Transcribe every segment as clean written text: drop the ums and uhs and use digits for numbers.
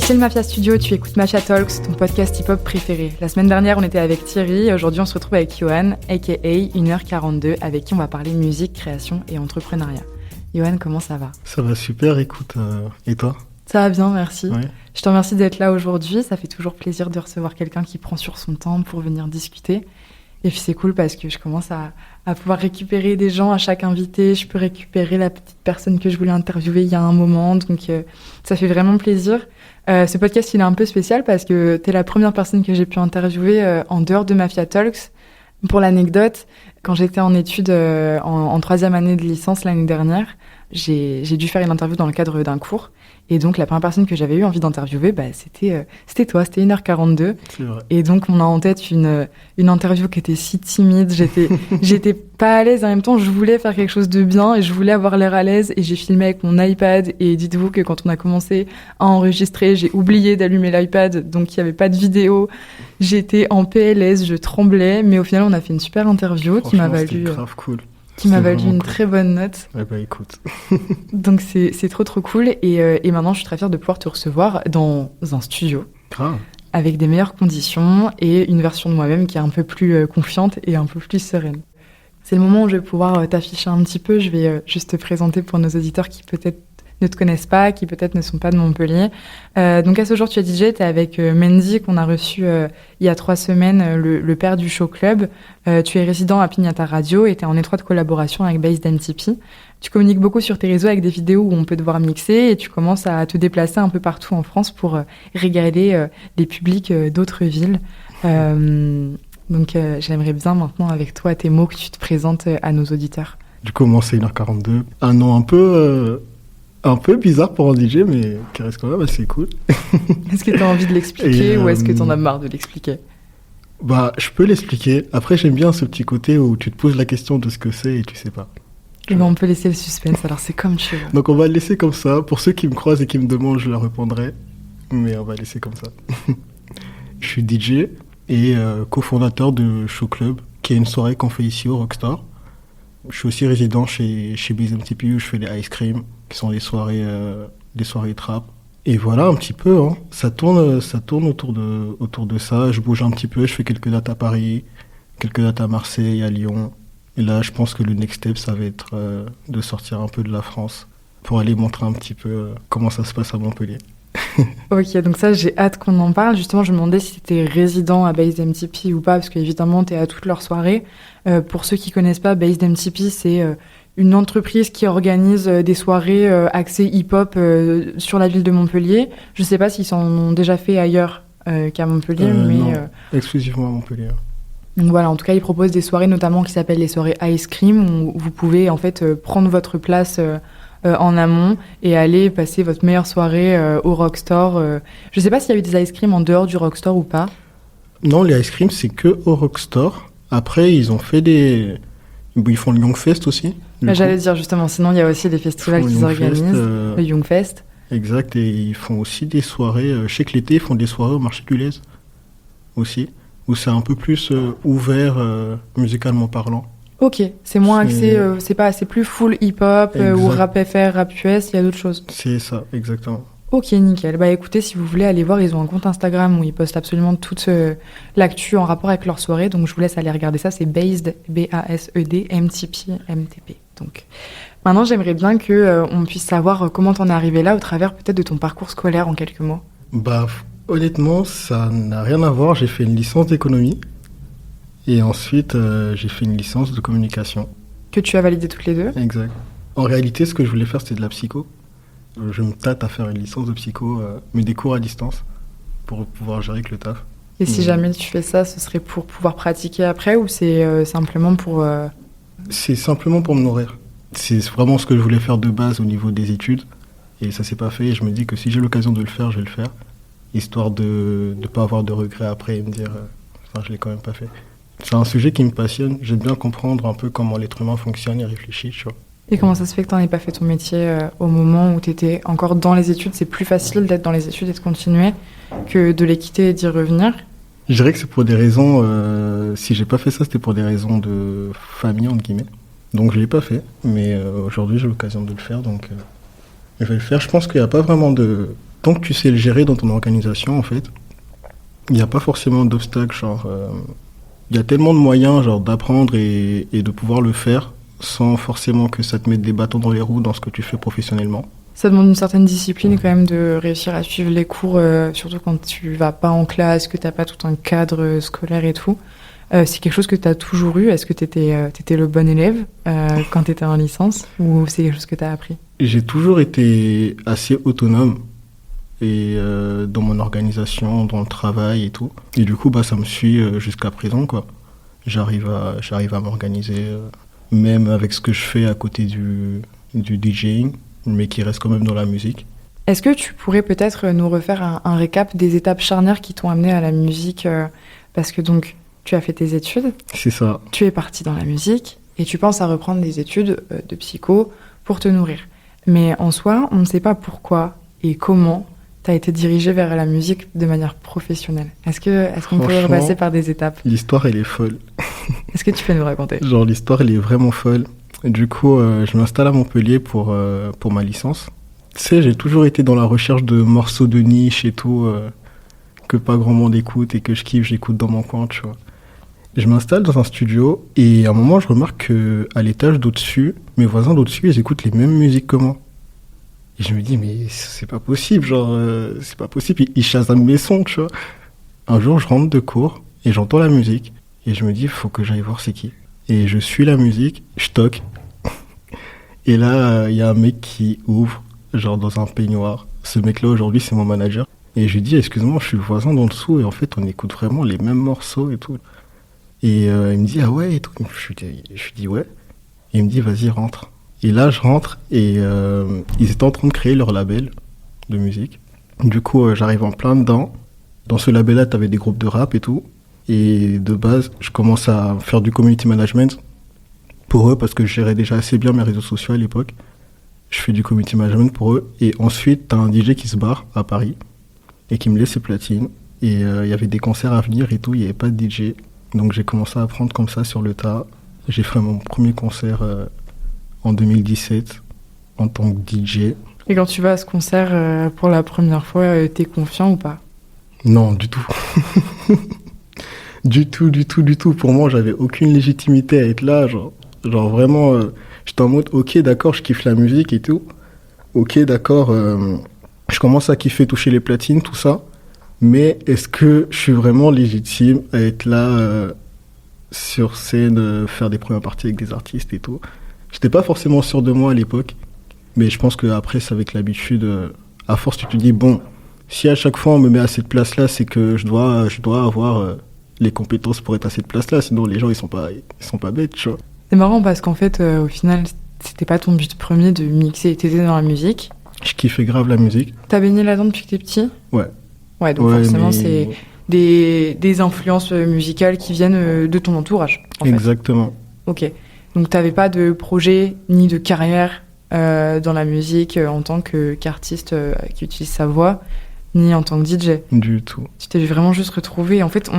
Ici le Mafia Studio, tu écoutes Mafia Talks, ton podcast hip-hop préféré. La semaine dernière, on était avec Thierry, et aujourd'hui on se retrouve avec Yohan, aka 1h42, avec qui on va parler musique, création et entrepreneuriat. Yohan, comment ça va ? Ça va super, écoute, et toi ? Ça va bien, merci. Ouais. Je te remercie d'être là aujourd'hui, ça fait toujours plaisir de recevoir quelqu'un qui prend sur son temps pour venir discuter. Et puis c'est cool parce que je commence à pouvoir récupérer des gens à chaque invité. Je peux récupérer la petite personne que je voulais interviewer il y a un moment. Donc ça fait vraiment plaisir. Ce podcast, il est un peu spécial parce que t'es la première personne que j'ai pu interviewer en dehors de Mafia Talks. Pour l'anecdote, quand j'étais en études en 3e année de licence l'année dernière, j'ai dû faire une interview dans le cadre d'un cours. Et donc, la première personne que j'avais eu envie d'interviewer, c'était toi, c'était 1h42. C'est vrai. Et donc, on a en tête une interview qui était si timide. J'étais pas à l'aise. Et en même temps, je voulais faire quelque chose de bien et je voulais avoir l'air à l'aise. Et j'ai filmé avec mon iPad. Et dites-vous que quand on a commencé à enregistrer, j'ai oublié d'allumer l'iPad. Donc, il y avait pas de vidéo. J'étais en PLS, je tremblais. Mais au final, on a fait une super interview qui m'a valu... grave cool. Qui m'a valu une cool. très bonne note. Ouais, bah écoute. Donc c'est trop cool. Et maintenant, je suis très fière de pouvoir te recevoir dans un studio. Grave. Avec des meilleures conditions et une version de moi-même qui est un peu plus confiante et un peu plus sereine. C'est le moment où je vais pouvoir t'afficher un petit peu. Je vais juste te présenter pour nos auditeurs qui peut-être ne te connaissent pas, qui peut-être ne sont pas de Montpellier. Donc à ce jour, tu es DJ, tu es avec Mendy qu'on a reçu il y a 3 semaines, le père du Show Club. Tu es résident à Pignata Radio et tu es en étroite collaboration avec Based MTP. Tu communiques beaucoup sur tes réseaux avec des vidéos où on peut te voir mixer et tu commences à te déplacer un peu partout en France pour régaler les publics d'autres villes. Donc j'aimerais bien maintenant avec toi tes mots que tu te présentes à nos auditeurs. Du coup, moi, c'est 1h42. Un nom un peu bizarre pour un DJ, mais qui reste quand même assez cool. Est-ce que tu as envie de l'expliquer ou est-ce que tu en as marre de l'expliquer ? Bah, je peux l'expliquer. Après, j'aime bien ce petit côté où tu te poses la question de ce que c'est et tu sais pas. Et ben on peut laisser le suspense, alors c'est comme tu veux. Donc on va le laisser comme ça. Pour ceux qui me croisent et qui me demandent, je leur répondrai. Mais on va laisser comme ça. Je suis DJ et cofondateur de Show Club, qui est une soirée qu'on fait ici au Rockstar. Je suis aussi résident chez BaseMTP où je fais les Ice Cream, qui sont des soirées trap. Et voilà un petit peu, hein. Ça tourne autour de ça. Je bouge un petit peu, je fais quelques dates à Paris, quelques dates à Marseille, à Lyon. Et là, je pense que le next step, ça va être de sortir un peu de la France pour aller montrer un petit peu comment ça se passe à Montpellier. Ok, donc ça, j'ai hâte qu'on en parle. Justement, je me demandais si tu étais résident à Based MTP ou pas, parce qu'évidemment, tu es à toutes leurs soirées. Pour ceux qui connaissent pas, Based MTP, c'est une entreprise qui organise des soirées axées hip-hop sur la ville de Montpellier. Je sais pas s'ils s'en ont déjà fait ailleurs qu'à Montpellier, mais... Non, exclusivement à Montpellier. Donc voilà, en tout cas, ils proposent des soirées notamment qui s'appellent les soirées Ice Cream, où vous pouvez en fait prendre votre place en amont et aller passer votre meilleure soirée au Rockstore. Je sais pas s'il y a eu des Ice Cream en dehors du Rockstore ou pas. Non, les Ice Cream, c'est que au Rockstore. Après, ils ont fait ils font le Youngfest aussi. J'allais dire justement, sinon il y a aussi des festivals qu'ils organisent, le Youngfest. Exact, et ils font aussi des soirées, je sais que l'été, ils font des soirées au marché du Lez aussi, où c'est un peu plus ouvert musicalement parlant. Ok, c'est moins axé, c'est plus full hip-hop ou rap FR, rap US, il y a d'autres choses. C'est ça, exactement. Ok, nickel. Bah écoutez, si vous voulez aller voir, ils ont un compte Instagram où ils postent absolument toute l'actu en rapport avec leur soirée. Donc je vous laisse aller regarder ça. C'est Based, B-A-S-E-D, MTP. Donc maintenant, j'aimerais bien qu'on puisse savoir comment t'en es arrivé là au travers peut-être de ton parcours scolaire en quelques mots. Bah honnêtement, ça n'a rien à voir. J'ai fait une licence d'économie et ensuite j'ai fait une licence de communication. Que tu as validé toutes les deux ? Exact. En réalité, ce que je voulais faire, c'était de la psycho. Je me tâte à faire une licence de psycho, mais des cours à distance, pour pouvoir gérer avec le taf. Et si jamais tu fais ça, ce serait pour pouvoir pratiquer après ou c'est simplement pour... C'est simplement pour me nourrir. C'est vraiment ce que je voulais faire de base au niveau des études. Et ça s'est pas fait. Et je me dis que si j'ai l'occasion de le faire, je vais le faire. Histoire de ne pas avoir de regrets après et me dire je l'ai quand même pas fait. C'est un sujet qui me passionne. J'aime bien comprendre un peu comment l'être humain fonctionne et réfléchit, tu vois. Et comment ça se fait que tu n'en aies pas fait ton métier au moment où tu étais encore dans les études ? C'est plus facile d'être dans les études et de continuer que de les quitter et d'y revenir ? Je dirais que c'est pour des raisons... si j'ai pas fait ça, c'était pour des raisons de famille, entre guillemets. Donc je l'ai pas fait, mais aujourd'hui j'ai l'occasion de le faire, donc je vais le faire. Je pense qu'il n'y a pas vraiment de Tant que tu sais le gérer dans ton organisation, en fait, il n'y a pas forcément d'obstacle. Il y a tellement de moyens d'apprendre et de pouvoir le faire sans forcément que ça te mette des bâtons dans les roues dans ce que tu fais professionnellement. Ça demande une certaine discipline quand même de réussir à suivre les cours, surtout quand tu vas pas en classe, que t'as pas tout un cadre scolaire et tout. C'est quelque chose que tu as toujours eu. Est-ce que tu étais le bon élève quand tu étais en licence ou c'est quelque chose que tu as appris? J'ai toujours été assez autonome et dans mon organisation, dans le travail et tout. Et du coup, ça me suit jusqu'à présent, quoi. J'arrive à m'organiser, même avec ce que je fais à côté du DJing, mais qui reste quand même dans la musique. Est-ce que tu pourrais peut-être nous refaire un récap des étapes charnières qui t'ont amené à la musique parce que donc, tu as fait tes études. C'est ça. Tu es parti dans la musique et tu penses à reprendre des études de psycho pour te nourrir. Mais en soi, on ne sait pas pourquoi et comment tu as été dirigé vers la musique de manière professionnelle. Est-ce qu'on peut repasser par des étapes? L'histoire, elle est folle. Est-ce que tu peux nous raconter? L'histoire, elle est vraiment folle. Du coup, je m'installe à Montpellier pour ma licence. Tu sais, j'ai toujours été dans la recherche de morceaux de niche et tout, que pas grand monde écoute et que je kiffe, j'écoute dans mon coin, tu vois. Je m'installe dans un studio et à un moment, je remarque qu'à l'étage d'au-dessus, mes voisins d'au-dessus, ils écoutent les mêmes musiques que moi. Et je me dis, mais c'est pas possible, c'est pas possible, ils chasament mes sons, tu vois. Un jour, je rentre de cours et j'entends la musique et je me dis, faut que j'aille voir c'est qui. Et je suis la musique, je toque. Et là, il y a un mec qui ouvre, dans un peignoir. Ce mec-là, aujourd'hui, c'est mon manager. Et je lui dis, excuse-moi, je suis le voisin d'en dessous et en fait, on écoute vraiment les mêmes morceaux et tout. Et il me dit, ah ouais, et tout. Je lui dis, ouais. Et il me dit, vas-y, rentre. Et là, je rentre et ils étaient en train de créer leur label de musique. Du coup, j'arrive en plein dedans. Dans ce label-là, t'avais des groupes de rap et tout. Et de base, je commence à faire du community management pour eux parce que je gérais déjà assez bien mes réseaux sociaux à l'époque. Je fais du community management pour eux. Et ensuite, t'as un DJ qui se barre à Paris et qui me laisse ses platines. Et il y avait des concerts à venir et tout, il n'y avait pas de DJ. Donc j'ai commencé à apprendre comme ça sur le tas. J'ai fait mon premier concert en 2017 en tant que DJ. Et quand tu vas à ce concert pour la première fois, t'es confiant ou pas? Non, du tout. Du tout. Pour moi, j'avais aucune légitimité à être là. Vraiment, j'étais en mode, ok, d'accord, je kiffe la musique et tout. Ok, d'accord, je commence à kiffer toucher les platines, tout ça. Mais est-ce que je suis vraiment légitime à être là sur scène, faire des premières parties avec des artistes et tout? J'étais pas forcément sûr de moi à l'époque, mais je pense qu'après, c'est avec l'habitude, à force, tu te dis, bon, si à chaque fois on me met à cette place-là, c'est que je dois avoir les compétences pour être à cette place-là, sinon les gens, ils sont pas bêtes, tu vois. C'est marrant parce qu'en fait, au final, c'était pas ton but premier de mixer, t'étais dans la musique. Je kiffais grave la musique. T'as baigné là-dedans depuis que t'es petit? Ouais. Ouais, donc forcément, c'est des influences musicales qui viennent de ton entourage, en fait. Exactement. Ok. Donc t'avais pas de projet ni de carrière dans la musique en tant qu'artiste qui utilise sa voix, ni en tant que DJ? Du tout. Tu t'es vraiment juste retrouvé. En fait,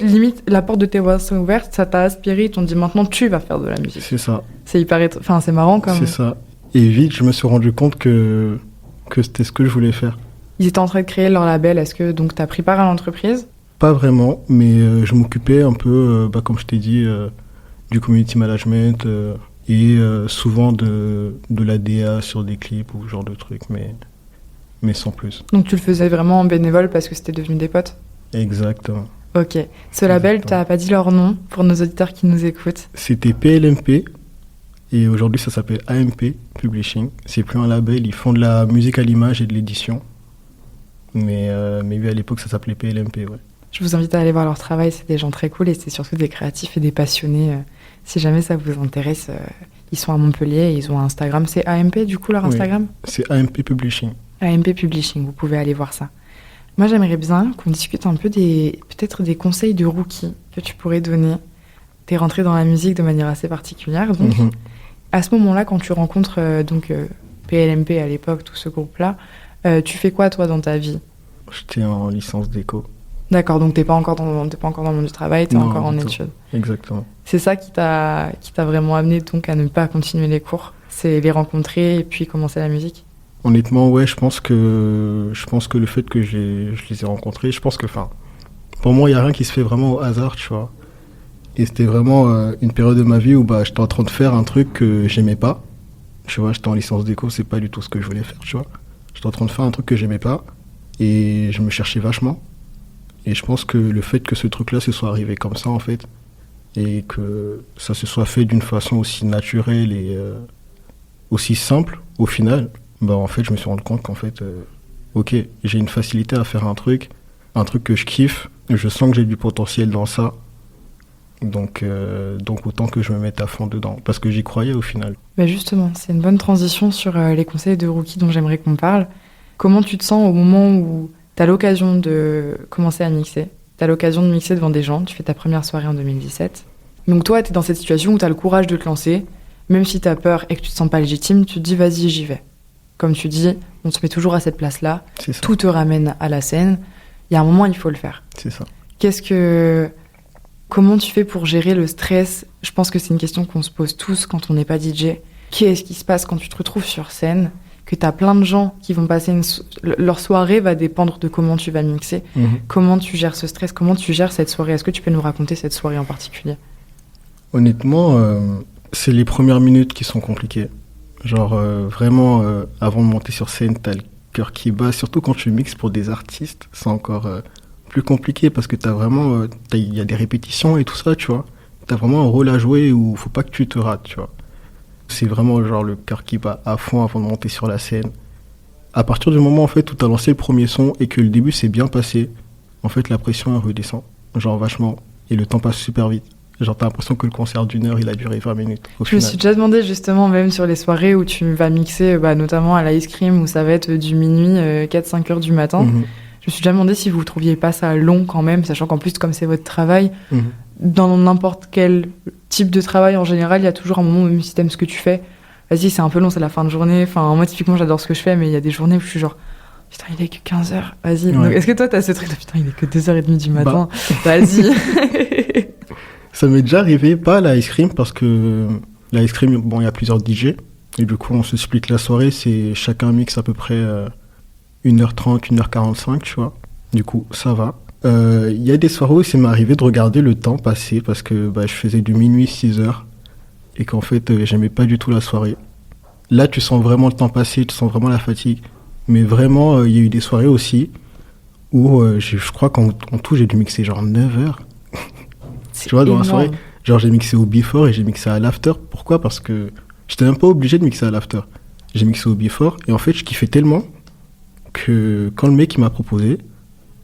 limite, la porte de tes voix sont ouvertes, ça t'a aspiré, ils t'ont dit maintenant tu vas faire de la musique. C'est ça. C'est c'est marrant quand même. C'est ça. Et vite, je me suis rendu compte que c'était ce que je voulais faire. Ils étaient en train de créer leur label. Est-ce que donc t'as pris part à l'entreprise? Pas vraiment, mais je m'occupais un peu, comme je t'ai dit, du community management et souvent de la DA sur des clips ou ce genre de trucs, mais sans plus. Donc tu le faisais vraiment en bénévole parce que c'était devenu des potes? Exactement. Ok. Ce label, t'as pas dit leur nom pour nos auditeurs qui nous écoutent? C'était PLMP et aujourd'hui ça s'appelle AMP Publishing. C'est plus un label, ils font de la musique à l'image et de l'édition. Mais oui, à l'époque ça s'appelait PLMP, ouais. Je vous invite à aller voir leur travail, c'est des gens très cool et c'est surtout des créatifs et des passionnés. Si jamais ça vous intéresse, ils sont à Montpellier et ils ont un Instagram. C'est AMP du coup leur Instagram? Oui, c'est AMP Publishing. AMP Publishing, vous pouvez aller voir ça. Moi j'aimerais bien qu'on discute un peu peut-être des conseils de rookie que tu pourrais donner. T'es rentré dans la musique de manière assez particulière, donc à ce moment-là, quand tu rencontres PLMP à l'époque, tout ce groupe-là, tu fais quoi toi dans ta vie? J'étais en licence d'éco. D'accord, donc t'es pas encore dans le monde du travail, t'es encore en études. Exactement. C'est ça qui t'a vraiment amené donc à ne pas continuer les cours, c'est les rencontrer et puis commencer la musique? Honnêtement, ouais, je pense que le fait que je les ai rencontrés, je pense que, enfin, pour moi, il n'y a rien qui se fait vraiment au hasard, tu vois. Et c'était vraiment une période de ma vie où bah, j'étais en train de faire un truc que j'aimais pas. Tu vois, j'étais en licence d'éco, c'est pas du tout ce que je voulais faire, tu vois. J'étais en train de faire un truc que j'aimais pas et je me cherchais vachement. Et je pense que le fait que ce truc-là se soit arrivé comme ça, en fait, et que ça se soit fait d'une façon aussi naturelle et aussi simple, au final, bah en fait, je me suis rendu compte qu'en fait, ok, j'ai une facilité à faire un truc que je kiffe, je sens que j'ai du potentiel dans ça, donc autant que je me mette à fond dedans, parce que j'y croyais au final. Bah justement, c'est une bonne transition sur les conseils de rookie dont j'aimerais qu'on parle. Comment tu te sens au moment où tu as l'occasion de commencer à mixer? Tu as l'occasion de mixer devant des gens, tu fais ta première soirée en 2017. Donc toi, tu es dans cette situation où tu as le courage de te lancer, même si tu as peur et que tu te sens pas légitime, tu te dis vas-y, j'y vais. Comme tu dis, on se met toujours à cette place-là, C'est ça, tout te ramène à la scène. Il y a un moment, il faut le faire. c'est ça. Comment tu fais pour gérer le stress? Je pense que c'est une question qu'on se pose tous quand on n'est pas DJ. Qu'est-ce qui se passe quand tu te retrouves sur scène, que tu as plein de gens qui vont passer leur soirée va dépendre de comment tu vas mixer. Comment tu gères ce stress? Comment tu gères cette soirée? Est-ce que tu peux nous raconter cette soirée en particulier? Honnêtement, c'est les premières minutes qui sont compliquées. Genre, vraiment, avant de monter sur scène, t'as le cœur qui bat, surtout quand tu mixes pour des artistes, c'est encore plus compliqué parce que t'as vraiment, il y a des répétitions et tout ça, tu vois. T'as vraiment un rôle à jouer où faut pas que tu te rates, tu vois. C'est vraiment genre le cœur qui bat à fond avant de monter sur la scène. À partir du moment en fait où t'as lancé le premier son et que le début s'est bien passé, en fait la pression elle redescend, genre vachement, et le temps passe super vite. Genre t'as l'impression que le concert d'1 heure il a duré 20 minutes au Je me final. suis déjà demandé justement, même sur les soirées où tu vas mixer, notamment à l'Ice Cream, où ça va être du minuit, 4-5 heures du matin. Mhm, Je me suis déjà demandé si vous trouviez pas ça long quand même, sachant qu'en plus, comme c'est votre travail, mhm. dans n'importe quel type de travail en général, il y a toujours un moment où même si t'aimes ce que tu fais, vas-y, c'est un peu long, c'est la fin de journée. Enfin, moi, typiquement, j'adore ce que je fais, mais il y a des journées où je suis genre, putain, il est que 15h, vas-y. Ouais. Donc, est-ce que toi, t'as ce truc de putain, il est que 2h30 du matin, vas-y. Ça m'est déjà arrivé, pas à la Ice Cream, parce que la Ice Cream, bon, il y a plusieurs DJ, et du coup, on se split la soirée, c'est chacun mixe à peu près 1h30, 1h45, tu vois. Du coup, ça va. Il y a des soirées où ça m'est arrivé de regarder le temps passer, parce que je faisais du minuit 6h, et qu'en fait, j'aimais pas du tout la soirée. Là, tu sens vraiment le temps passer, tu sens vraiment la fatigue. Mais vraiment, il y a eu des soirées aussi où je crois qu'en tout, j'ai dû mixer genre 9h. Tu vois, dans la soirée, genre j'ai mixé au before et j'ai mixé à l'after. Pourquoi? Parce que j'étais même pas obligé de mixer à l'after. J'ai mixé au before et en fait, je kiffais tellement que quand le mec il m'a proposé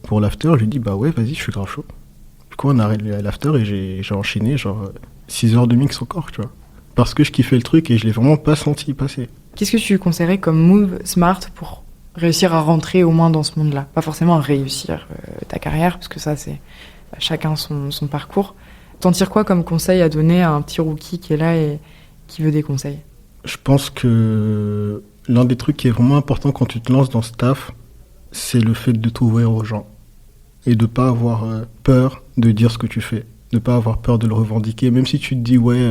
pour l'after, je lui ai dit bah ouais, vas-y, je suis grave chaud. Du coup, on a arrêté l'after et j'ai enchaîné genre 6 heures de mix encore, tu vois. Parce que je kiffais le truc et je l'ai vraiment pas senti passer. Qu'est-ce que tu conseillerais comme move smart pour réussir à rentrer au moins dans ce monde-là? Pas forcément à réussir ta carrière, parce que ça, c'est chacun son parcours. T'en tires quoi comme conseil à donner à un petit rookie qui est là et qui veut des conseils? Je pense que l'un des trucs qui est vraiment important quand tu te lances dans ce taf, c'est le fait de t'ouvrir aux gens. Et de pas avoir peur de dire ce que tu fais. De pas avoir peur de le revendiquer. Même si tu te dis, ouais,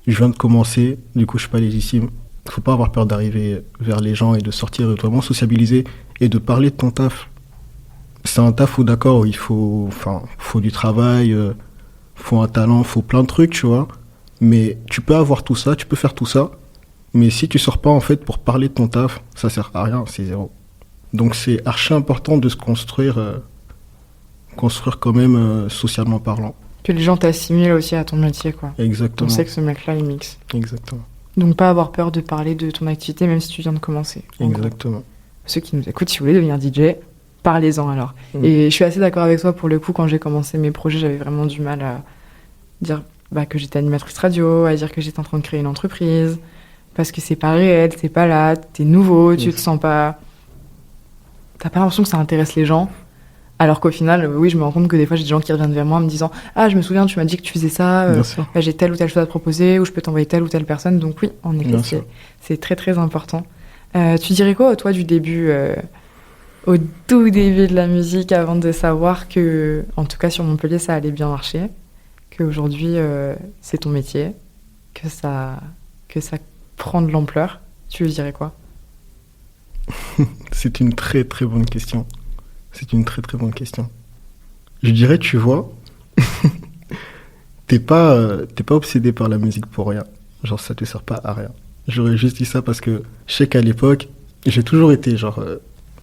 je viens de commencer, du coup je suis pas légitime. Faut pas avoir peur d'arriver vers les gens et de sortir, de vraiment sociabiliser et de parler de ton taf. C'est un taf où d'accord, il faut du travail, faut un talent, faut plein de trucs, tu vois. Mais tu peux avoir tout ça, tu peux faire tout ça. Mais si tu sors pas en fait pour parler de ton taf, ça sert à rien, c'est zéro. Donc c'est archi important de se construire quand même socialement parlant. Que les gens t'assimilent aussi à ton métier, quoi. Exactement. On sait que ce mec-là, il mixe. Exactement. Donc pas avoir peur de parler de ton activité, même si tu viens de commencer. Exactement. Ceux qui nous écoutent, si vous voulez devenir DJ, parlez-en alors. Et je suis assez d'accord avec toi, pour le coup, quand j'ai commencé mes projets, j'avais vraiment du mal à dire que j'étais animatrice radio, à dire que j'étais en train de créer une entreprise, parce que c'est pas réel, t'es pas là, t'es nouveau, tu te sens pas... T'as pas l'impression que ça intéresse les gens. Alors qu'au final, oui, je me rends compte que des fois, j'ai des gens qui reviennent vers moi en me disant « Ah, je me souviens, tu m'as dit que tu faisais ça, j'ai telle ou telle chose à te proposer, ou je peux t'envoyer telle ou telle personne. » Donc oui, en effet, c'est très très important. Tu dirais quoi, toi, du début, au tout début de la musique, avant de savoir que, en tout cas sur Montpellier, ça allait bien marcher, qu'aujourd'hui, c'est ton métier, que ça prend de l'ampleur? Tu lui dirais quoi? C'est une très très bonne question. C'est une très très bonne question. Je dirais, tu vois, t'es pas obsédé par la musique pour rien. Genre, ça te sert pas à rien. J'aurais juste dit ça parce que je sais qu'à l'époque, j'ai toujours été genre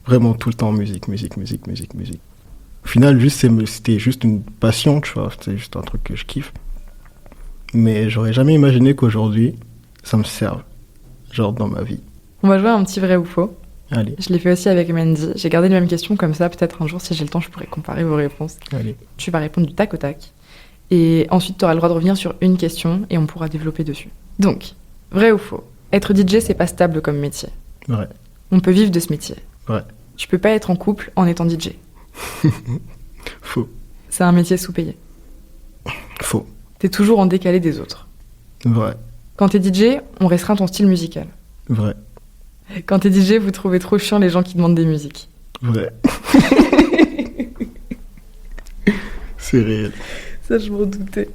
vraiment tout le temps musique. Au final, c'était juste une passion, tu vois. C'était juste un truc que je kiffe. Mais j'aurais jamais imaginé qu'aujourd'hui, ça me serve. Genre dans ma vie. On va jouer à un petit vrai ou faux. Allez, Je l'ai fait aussi avec Mandy. J'ai gardé les mêmes questions comme ça. Peut-être un jour, si j'ai le temps, je pourrais comparer vos réponses. allez. Tu vas répondre du tac au tac. Et ensuite, tu auras le droit de revenir sur une question et on pourra développer dessus. Donc, vrai ou faux? Être DJ, c'est pas stable comme métier. Vrai. On peut vivre de ce métier. Vrai. Tu peux pas être en couple en étant DJ. Faux. C'est un métier sous-payé. Faux. T'es toujours en décalé des autres. Vrai. Quand t'es DJ, on restreint ton style musical. Vrai. Quand t'es DJ, vous trouvez trop chiant les gens qui demandent des musiques. Vrai. C'est réel. Ça, je m'en doutais.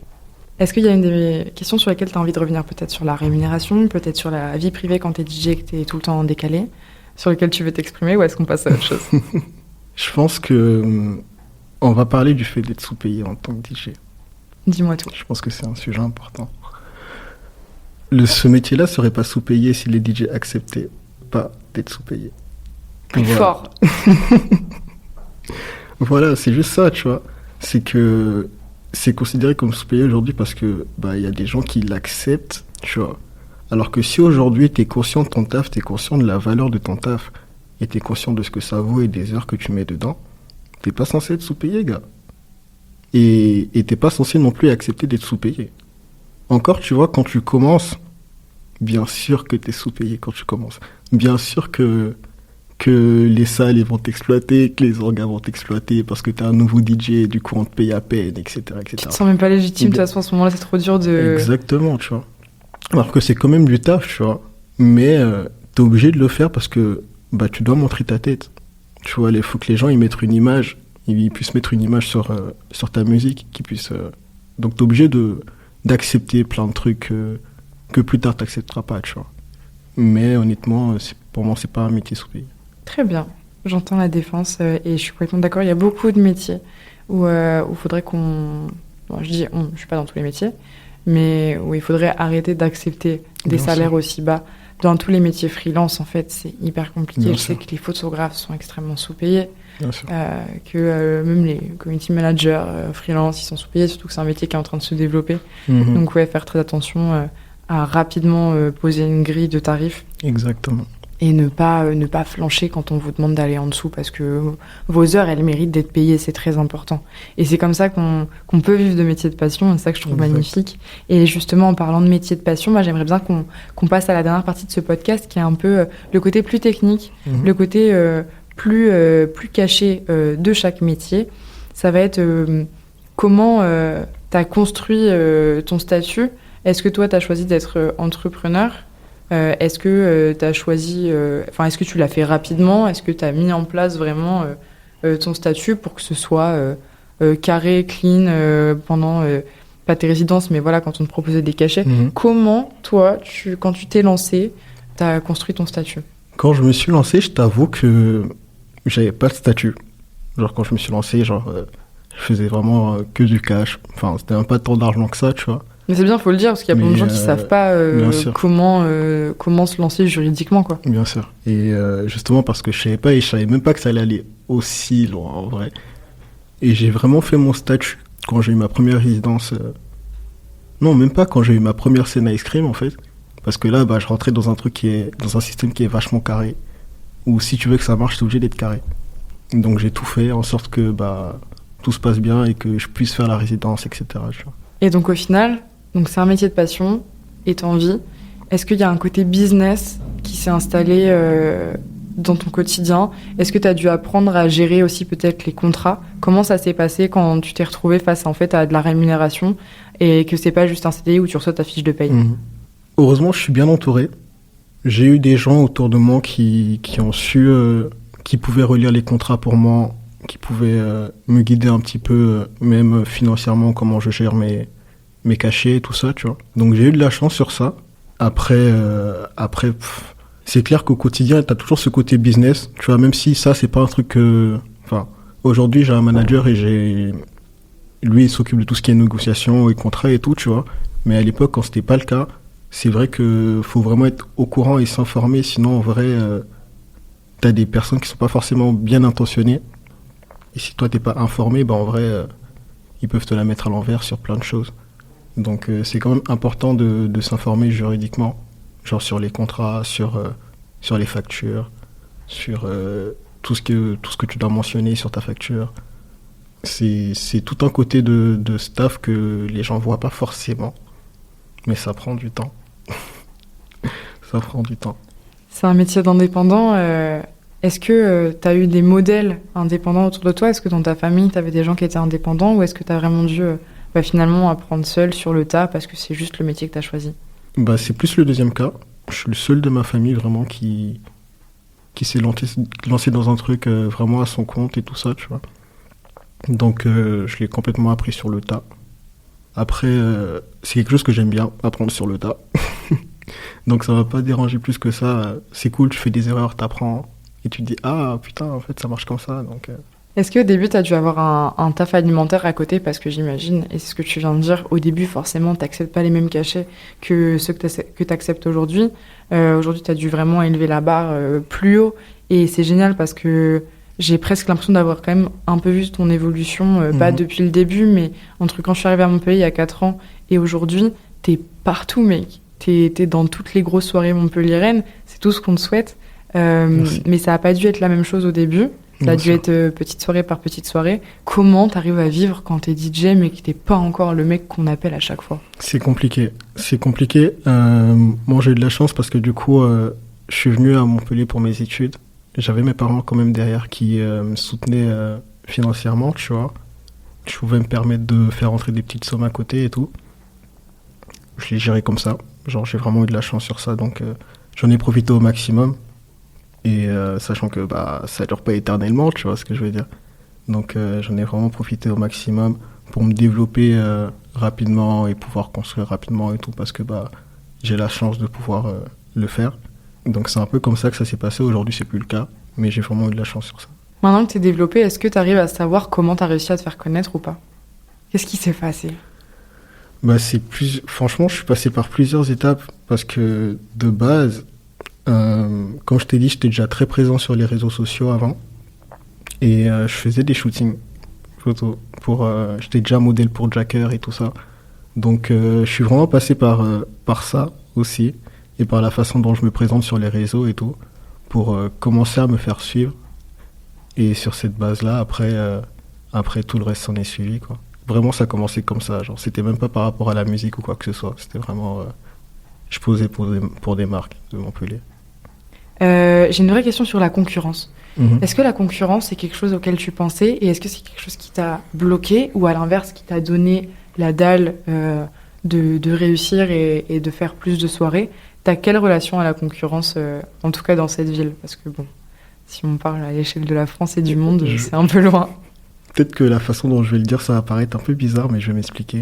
Est-ce qu'il y a une des questions sur lesquelles tu as envie de revenir? Peut-être sur la rémunération, peut-être sur la vie privée quand tu es DJ et que tu es tout le temps en décalé, sur lequel tu veux t'exprimer, ou est-ce qu'on passe à autre chose? Je pense que on va parler du fait d'être sous-payé en tant que DJ. Dis-moi tout. Je pense que c'est un sujet important. Ce métier-là serait pas sous-payé si les DJ acceptaient pas d'être sous-payés. Plus Voilà. fort. Voilà, c'est juste ça, tu vois. C'est que c'est considéré comme sous-payé aujourd'hui parce que y a des gens qui l'acceptent, tu vois. Alors que si aujourd'hui t'es conscient de ton taf, t'es conscient de la valeur de ton taf et t'es conscient de ce que ça vaut et des heures que tu mets dedans, t'es pas censé être sous-payé, gars. Et t'es pas censé non plus accepter d'être sous-payé. Encore, tu vois, quand tu commences, bien sûr que t'es sous-payé quand tu commences. Bien sûr que les salles ils vont t'exploiter, que les orgas vont t'exploiter parce que t'es un nouveau DJ et du coup on te paye à peine, etc. Tu te sens même pas légitime, de toute façon, à ce moment-là, c'est trop dur de... Exactement, tu vois. Alors que c'est quand même du taf, tu vois. Mais t'es obligé de le faire parce que tu dois montrer ta tête. Tu vois, il faut que les gens ils mettent une image, ils puissent mettre une image sur ta musique, qu'ils puissent... Donc t'es obligé d'accepter plein de trucs que plus tard t'accepteras pas, tu vois. Mais honnêtement, pour moi, c'est pas un métier sous-payé. Très bien, j'entends la défense et je suis complètement d'accord. Il y a beaucoup de métiers où il faudrait qu'on... Bon, je suis pas dans tous les métiers, mais où il faudrait arrêter d'accepter des Bien salaires sûr. aussi bas. Dans tous les métiers freelance, en fait, c'est hyper compliqué. Bien Je sais sûr. que les photographes sont extrêmement sous-payés, Bien sûr. que même les community managers freelance, ils sont sous-payés, surtout que c'est un métier qui est en train de se développer. Mhm. Donc ouais, faire très attention à rapidement poser une grille de tarifs. Exactement. Et ne pas flancher quand on vous demande d'aller en dessous, parce que vos heures, elles méritent d'être payées, c'est très important. Et c'est comme ça qu'on peut vivre de métier de passion, et c'est ça que je trouve Exact. magnifique. Et justement, en parlant de métier de passion, moi j'aimerais bien qu'on passe à la dernière partie de ce podcast, qui est un peu le côté plus technique, Mhm. le côté plus caché de chaque métier. Ça va être comment tu as construit ton statut. Est-ce que toi, tu as choisi d'être entrepreneur? Est-ce que tu as choisi... est-ce que tu l'as fait rapidement? Est-ce que tu as mis en place vraiment ton statut pour que ce soit carré, clean, pendant... pas tes résidences, mais voilà, quand on te proposait des cachets. Mhm. Comment, toi, quand tu t'es lancé, tu as construit ton statut? Quand je me suis lancé, je t'avoue que j'avais pas de statut. Genre, quand je me suis lancé, je faisais vraiment que du cash. Enfin, c'était même pas tant d'argent que ça, tu vois. Mais c'est bien, faut le dire, parce qu'il y a plein de gens qui savent pas bien sûr. comment se lancer juridiquement, quoi. Bien sûr. Et justement parce que je savais pas et je savais même pas que ça allait aller aussi loin en vrai. Et j'ai vraiment fait mon statut quand j'ai eu ma première résidence. Non, même pas quand j'ai eu ma première scène à Ice Cream en fait. Parce que là, je rentrais dans dans un système qui est vachement carré. Où si tu veux que ça marche, t'es obligé d'être carré. Donc j'ai tout fait en sorte que tout se passe bien et que je puisse faire la résidence, etc. tu vois. Et donc au final, c'est un métier de passion et t'envie. Est-ce qu'il y a un côté business qui s'est installé dans ton quotidien? Est-ce que tu as dû apprendre à gérer aussi peut-être les contrats? Comment ça s'est passé quand tu t'es retrouvé face en fait à de la rémunération et que c'est pas juste un CDI où tu reçois ta fiche de paye? Mhm. Heureusement, je suis bien entouré. J'ai eu des gens autour de moi qui ont su, qui pouvaient relire les contrats pour moi, qui pouvaient me guider un petit peu, même financièrement, comment je gère mes cachets et tout ça, tu vois. Donc j'ai eu de la chance sur ça. Après, c'est clair qu'au quotidien, t'as toujours ce côté business, tu vois, même si ça, c'est pas un truc que... Enfin, aujourd'hui, j'ai un manager et lui, il s'occupe de tout ce qui est négociation et contrat et tout, tu vois. Mais à l'époque, quand c'était pas le cas, c'est vrai que faut vraiment être au courant et s'informer, sinon, en vrai, t'as des personnes qui sont pas forcément bien intentionnées. Et si toi, t'es pas informé, en vrai, ils peuvent te la mettre à l'envers sur plein de choses. Donc, c'est quand même important de s'informer juridiquement, genre sur les contrats, sur les factures, sur tout ce que tu dois mentionner sur ta facture. C'est tout un côté de staff que les gens voient pas forcément, mais ça prend du temps. Ça prend du temps. C'est un métier d'indépendant. Est-ce que tu as eu des modèles indépendants autour de toi? Est-ce que dans ta famille, tu avais des gens qui étaient indépendants ou est-ce que tu as vraiment dû finalement apprendre seul sur le tas parce que c'est juste le métier que tu as choisi? C'est plus le deuxième cas. Je suis le seul de ma famille vraiment qui s'est lancé dans un truc vraiment à son compte et tout ça, tu vois. Donc je l'ai complètement appris sur le tas. Après, c'est quelque chose que j'aime bien, apprendre sur le tas. Donc ça va pas déranger plus que ça. C'est cool, tu fais des erreurs, t'apprends. Et tu te dis, ah putain, en fait ça marche comme ça. Donc, Est-ce qu'au début, tu as dû avoir un taf alimentaire à côté? Parce que j'imagine, et c'est ce que tu viens de dire, au début, forcément, tu n'acceptes pas les mêmes cachets que ceux que tu acceptes aujourd'hui. Aujourd'hui, tu as dû vraiment élever la barre plus haut. Et c'est génial parce que j'ai presque l'impression d'avoir quand même un peu vu ton évolution, pas depuis le début, mais entre quand je suis arrivée à Montpellier il y a 4 ans et aujourd'hui, tu es partout, mec. Tu es dans toutes les grosses soirées montpelliéraines. C'est tout ce qu'on te souhaite. Mais ça n'a pas dû être la même chose au début. Ça a dû être petite soirée par petite soirée. Comment t'arrives à vivre quand t'es DJ mais que t'es pas encore le mec qu'on appelle à chaque fois? C'est compliqué. Moi, j'ai eu de la chance parce que du coup, je suis venu à Montpellier pour mes études. J'avais mes parents quand même derrière qui me soutenaient financièrement, tu vois. Je pouvais me permettre de faire rentrer des petites sommes à côté et tout. Je l'ai géré comme ça. Genre, j'ai vraiment eu de la chance sur ça. Donc, j'en ai profité au maximum. Et sachant que ça dure pas éternellement, tu vois ce que je veux dire. Donc j'en ai vraiment profité au maximum pour me développer rapidement et pouvoir construire rapidement et tout parce que j'ai la chance de pouvoir le faire. Donc c'est un peu comme ça que ça s'est passé. Aujourd'hui c'est plus le cas, mais j'ai vraiment eu de la chance sur ça. Maintenant que t'es développé, est-ce que t'arrives à savoir comment t'as réussi à te faire connaître ou pas? Qu'est-ce qui s'est passé? Franchement, je suis passé par plusieurs étapes parce que de base, comme je t'ai dit, j'étais déjà très présent sur les réseaux sociaux avant et je faisais des shootings photos j'étais déjà modèle pour Jacker et tout ça. Donc je suis vraiment passé par ça aussi et par la façon dont je me présente sur les réseaux et tout pour commencer à me faire suivre. Et sur cette base-là, après tout le reste s'en est suivi, quoi. Vraiment, ça a commencé comme ça. Genre, c'était même pas par rapport à la musique ou quoi que ce soit. C'était vraiment, je posais pour des marques de Montpellier. J'ai une vraie question sur la concurrence. Mm-hmm. Est-ce que la concurrence, c'est quelque chose auquel tu pensais et est-ce que c'est quelque chose qui t'a bloqué ou à l'inverse qui t'a donné la dalle de réussir et de faire plus de soirées? T'as quelle relation à la concurrence, en tout cas dans cette ville? Parce que bon, si on parle à l'échelle de la France et du monde, c'est un peu loin. Peut-être que la façon dont je vais le dire, ça va paraître un peu bizarre, mais je vais m'expliquer.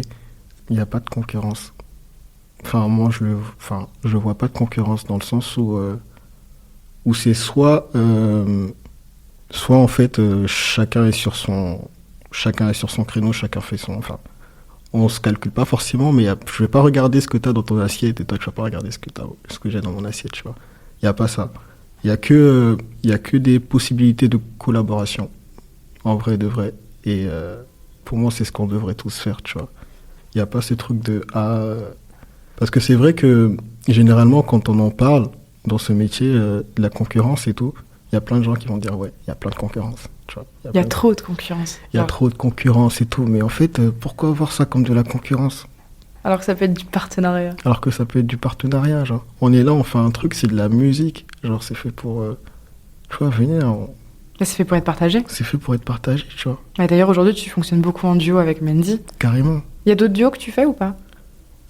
Il n'y a pas de concurrence. Enfin, moi, je vois pas de concurrence dans le sens où c'est soit en fait chacun est sur son créneau, chacun fait son. Enfin, on se calcule pas forcément, mais je vais pas regarder ce que t'as dans ton assiette et toi tu vas pas regarder ce que j'ai dans mon assiette, tu vois. Il y a pas ça. Il y a que des possibilités de collaboration, en vrai de vrai. Et pour moi, c'est ce qu'on devrait tous faire, tu vois. Il y a pas ce truc de parce que c'est vrai que généralement quand on en parle dans ce métier de la concurrence et tout, il y a plein de gens qui vont dire ouais, il y a plein de concurrence. Tu vois, il y a trop de concurrence. Il y a trop de concurrence et tout, mais en fait, pourquoi voir ça comme de la concurrence? Alors que ça peut être du partenariat. Genre. On est là, on fait un truc, c'est de la musique. Genre, c'est fait pour, tu vois, venir. C'est fait pour être partagé. C'est fait pour être partagé, tu vois. Et d'ailleurs, aujourd'hui, tu fonctionnes beaucoup en duo avec Mendy. Carrément. Il y a d'autres duos que tu fais ou pas?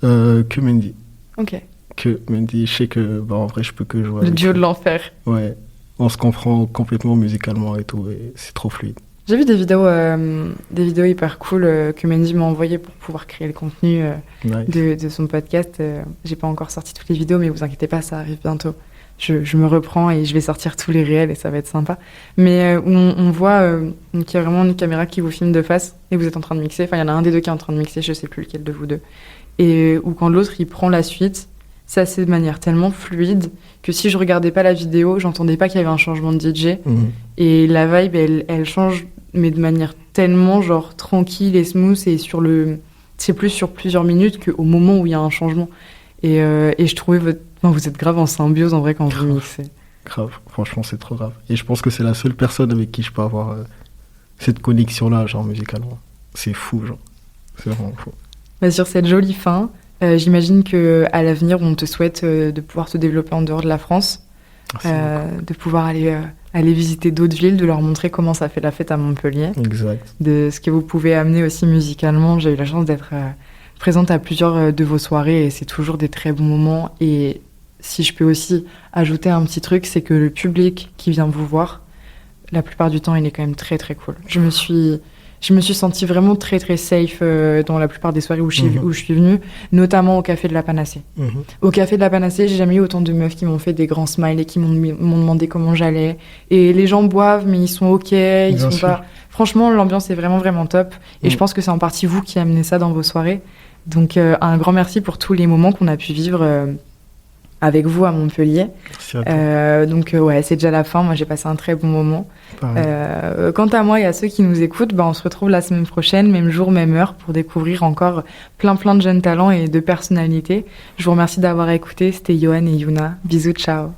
Que Mendy. Ok. Que Mendy, je sais que, en vrai, je peux que jouer. Le duo de l'enfer. Ouais. On se comprend complètement musicalement et tout, et c'est trop fluide. J'ai vu des vidéos hyper cool que Mendy m'a envoyées pour pouvoir créer le contenu Nice. de son podcast. J'ai pas encore sorti toutes les vidéos, mais vous inquiétez pas, ça arrive bientôt. je me reprends et je vais sortir tous les réels et ça va être sympa. Mais où on voit qu'il y a vraiment une caméra qui vous filme de face et vous êtes en train de mixer. Enfin, il y en a un des deux qui est en train de mixer, je sais plus lequel de vous deux. Et où quand l'autre, il prend la suite, ça c'est de manière tellement fluide que si je regardais pas la vidéo, j'entendais pas qu'il y avait un changement de DJ. Et la vibe, elle change, mais de manière tellement genre tranquille et smooth et c'est plus sur plusieurs minutes qu'au moment où il y a un changement. Et je trouvais vous êtes grave en symbiose en vrai quand vous mixez. Grave, franchement c'est trop grave. Et je pense que c'est la seule personne avec qui je peux avoir cette connexion-là, genre musicalement. C'est fou, genre. C'est vraiment fou. Bah, sur cette jolie fin, j'imagine qu'à l'avenir, on te souhaite de pouvoir te développer en dehors de la France, de pouvoir aller visiter d'autres villes, de leur montrer comment ça fait la fête à Montpellier. Exact. De ce que vous pouvez amener aussi musicalement. J'ai eu la chance d'être présente à plusieurs de vos soirées et c'est toujours des très bons moments. Et si je peux aussi ajouter un petit truc, c'est que le public qui vient vous voir, la plupart du temps, il est quand même très très cool. Je me suis sentie vraiment très très safe dans la plupart des soirées où je suis venue, notamment au Café de la Panacée. Au Café de la Panacée, j'ai jamais eu autant de meufs qui m'ont fait des grands smiles et qui m'ont demandé comment j'allais. Et les gens boivent, mais ils sont ok, ils sont pas... Franchement, l'ambiance est vraiment vraiment top. Et je pense que c'est en partie vous qui amenez ça dans vos soirées. Donc un grand merci pour tous les moments qu'on a pu vivre avec vous à Montpellier. Donc ouais, c'est déjà la fin. Moi, j'ai passé un très bon moment. Quant à moi et à ceux qui nous écoutent, on se retrouve la semaine prochaine, même jour, même heure, pour découvrir encore plein de jeunes talents et de personnalités. Je vous remercie d'avoir écouté. C'était Yohan et Yuna. Bisous, ciao.